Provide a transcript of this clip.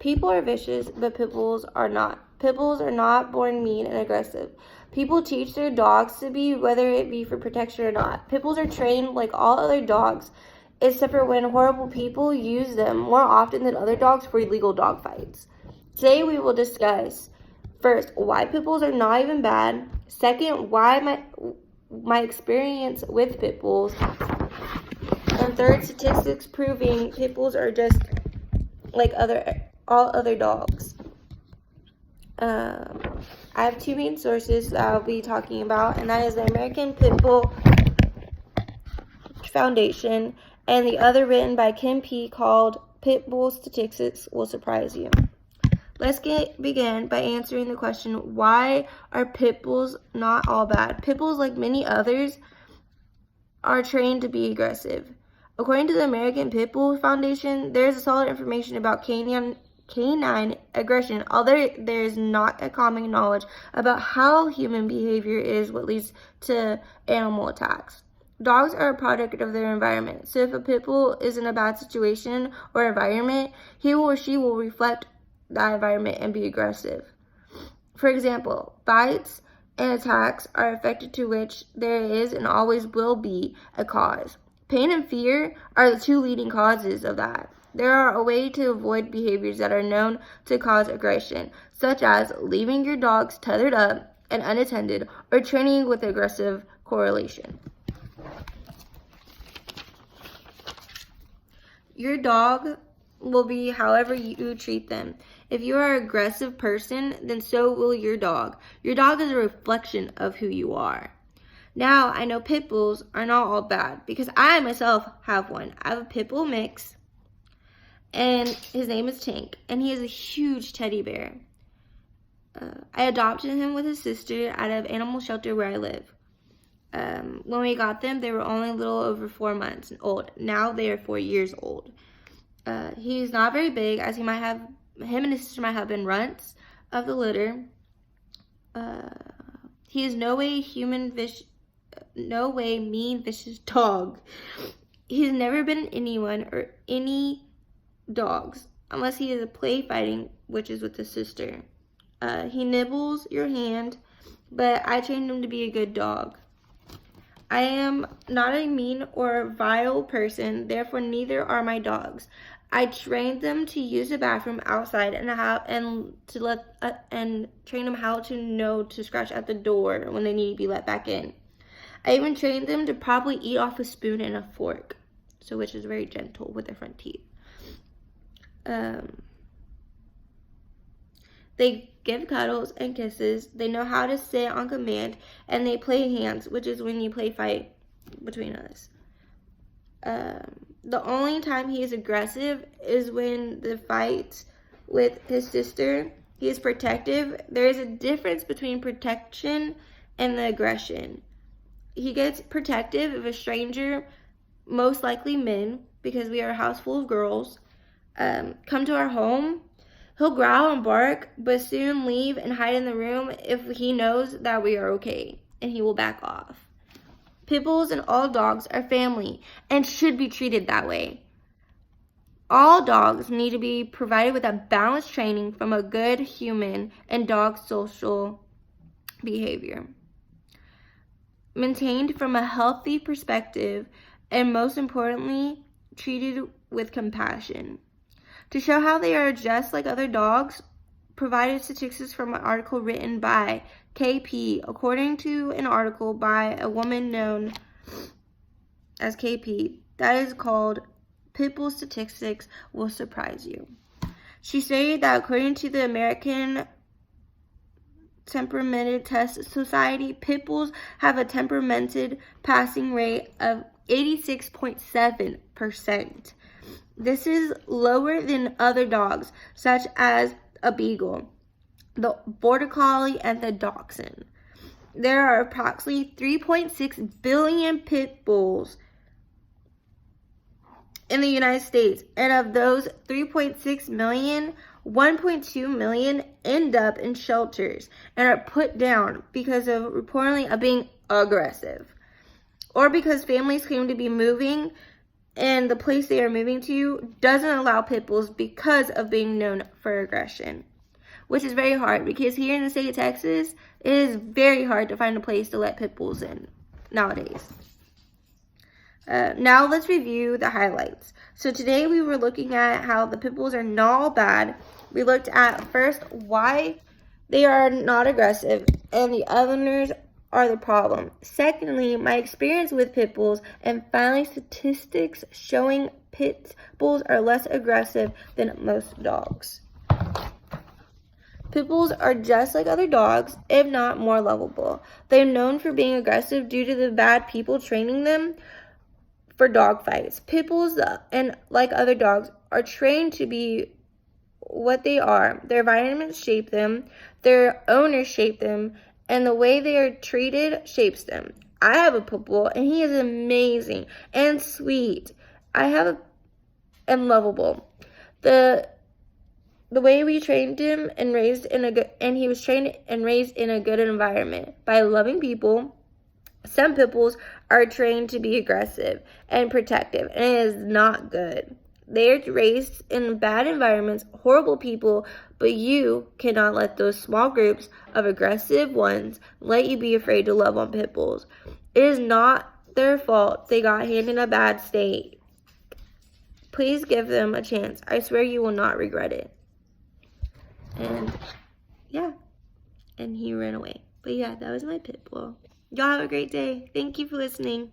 People are vicious, but pit bulls are not. Pit bulls are not born mean and aggressive. People teach their dogs to be, whether it be for protection or not. Pit bulls are trained like all other dogs, except for when horrible people use them more often than other dogs for illegal dog fights. Today we will discuss, first, why pit bulls are not even bad. Second, why my experience with pit bulls. And third, statistics proving pit bulls are just like all other dogs. I have two main sources that I'll be talking about, and that is the American Pit Bull Foundation, and the other written by Kim P. called Pit Bull Statistics Will Surprise You. Let's begin by answering the question, why are pit bulls not all bad? Pit bulls, like many others, are trained to be aggressive. According to the American Pit Bull Foundation, there is solid information about canine aggression, although there is not a common knowledge about how human behavior is what leads to animal attacks. Dogs are a product of their environment, so if a pit bull is in a bad situation or environment, he or she will reflect that environment and be aggressive. For example, bites and attacks are affected to which there is and always will be a cause. Pain and fear are the two leading causes of that. There are a way to avoid behaviors that are known to cause aggression, such as leaving your dogs tethered up and unattended or training with aggressive correlation. Your dog will be however you treat them. If you are an aggressive person, then so will your dog. Your dog is a reflection of who you are. Now, I know pit bulls are not all bad because I myself have one. I have a pit bull mix, and his name is Tank, and he is a huge teddy bear. I adopted him with his sister out of animal shelter where I live. When we got them, they were only a little over 4 months old. Now they are 4 years old. He's not very big, as him and his sister might have been runts of the litter. He is no way mean, vicious dog. He's never been anyone or any dogs, unless he is a play fighting, which is with his sister. He nibbles your hand, but I trained him to be a good dog. I am not a mean or vile person, therefore neither are my dogs. I trained them to use the bathroom outside and train them how to know to scratch at the door when they need to be let back in. I even trained them to probably eat off a spoon and a fork, so which is very gentle with their front teeth. They give cuddles and kisses. They know how to sit on command, and they play hands, which is when you play fight between us. The only time he is aggressive is when the fight with his sister. He is protective. There is a difference between protection and the aggression. He gets protective if a stranger, most likely men, because we are a house full of girls, come to our home. He'll growl and bark, but soon leave and hide in the room if he knows that we are okay, and he will back off. Pit bulls and all dogs are family and should be treated that way. All dogs need to be provided with a balanced training from a good human and dog social behavior, maintained from a healthy perspective, and most importantly, treated with compassion. To show how they are just like other dogs, provided statistics from an article written by KP. According to an article by a woman known as KP, that is called Pit Bull Statistics Will Surprise You. She stated that according to the American Temperamented Test Society, pit bulls have a temperamented passing rate of 86.7%. This is lower than other dogs, such as a beagle, the border collie, and the dachshund. There are approximately 3.6 billion pit bulls in the United States, and of those 3.6 million, 1.2 million end up in shelters and are put down because of reportedly of being aggressive, or because families claim to be moving and the place they are moving to doesn't allow pit bulls because of being known for aggression, which is very hard because here in the state of Texas, it is very hard to find a place to let pit bulls in nowadays. Now let's review the highlights. So today we were looking at how the pit bulls are not all bad. We looked at first why they are not aggressive and the others are the problem. Secondly, my experience with pit bulls, and finally statistics showing pit bulls are less aggressive than most dogs. Pit bulls are just like other dogs, if not more lovable. They're known for being aggressive due to the bad people training them for dog fights. Pit bulls, and like other dogs, are trained to be what they are. Their environments shape them, their owners shape them, and the way they are treated shapes them. I have a pit bull, and he is amazing and sweet. And lovable. The way we trained him and raised in a good, and he was trained and raised in a good environment by loving people. Some pit bulls are trained to be aggressive and protective, and it is not good. They are raised in bad environments, horrible people, but you cannot let those small groups of aggressive ones let you be afraid to love on pit bulls. It is not their fault they got handed in a bad state. Please give them a chance. I swear you will not regret it. And yeah, and he ran away. But yeah, that was my pit bull. Y'all have a great day. Thank you for listening.